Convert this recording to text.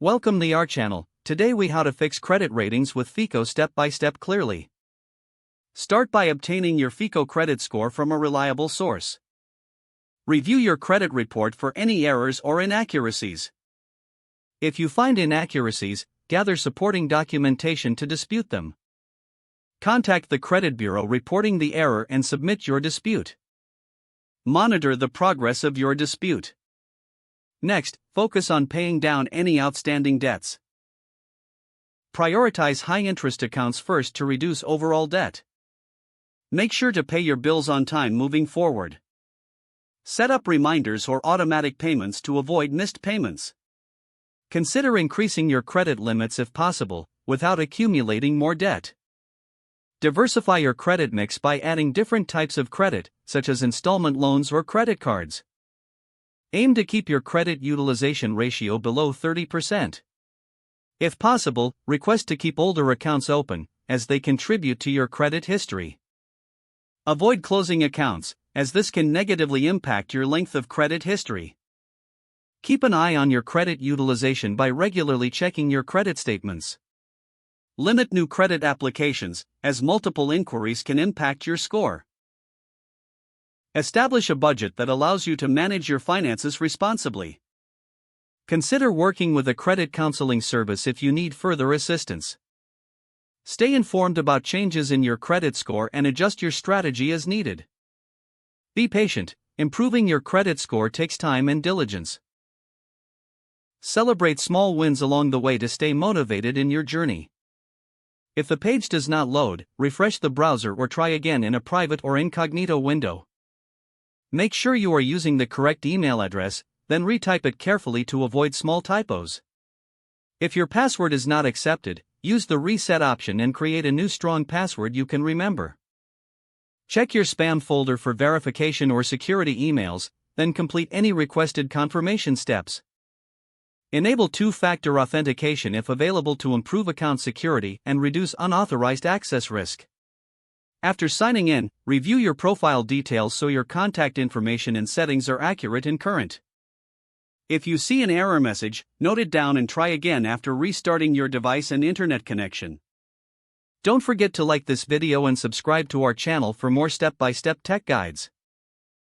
Welcome to our channel. Today we how to fix credit ratings with FICO step by step clearly. Start by obtaining your FICO credit score from a reliable source. Review your credit report for any errors or inaccuracies. If you find inaccuracies, gather supporting documentation to dispute them. Contact the credit bureau reporting the error and submit your dispute. Monitor the progress of your dispute. Next, focus on paying down any outstanding debts. Prioritize high-interest accounts first to reduce overall debt. Make sure to pay your bills on time moving forward. Set up reminders or automatic payments to avoid missed payments. Consider increasing your credit limits if possible, without accumulating more debt. Diversify your credit mix by adding different types of credit, such as installment loans or credit cards. Aim to keep your credit utilization ratio below 30%. If possible, request to keep older accounts open, as they contribute to your credit history. Avoid closing accounts, as this can negatively impact your length of credit history. Keep an eye on your credit utilization by regularly checking your credit statements. Limit new credit applications, as multiple inquiries can impact your score. Establish a budget that allows you to manage your finances responsibly. Consider working with a credit counseling service if you need further assistance. Stay informed about changes in your credit score and adjust your strategy as needed. Be patient, improving your credit score takes time and diligence. Celebrate small wins along the way to stay motivated in your journey. If the page does not load, refresh the browser or try again in a private or incognito window. Make sure you are using the correct email address, then retype it carefully to avoid small typos. If your password is not accepted, use the reset option and create a new strong password you can remember. Check your spam folder for verification or security emails, then complete any requested confirmation steps. Enable two-factor authentication if available to improve account security and reduce unauthorized access risk. After signing in, review your profile details so your contact information and settings are accurate and current. If you see an error message, note it down and try again after restarting your device and internet connection. Don't forget to like this video and subscribe to our channel for more step-by-step tech guides.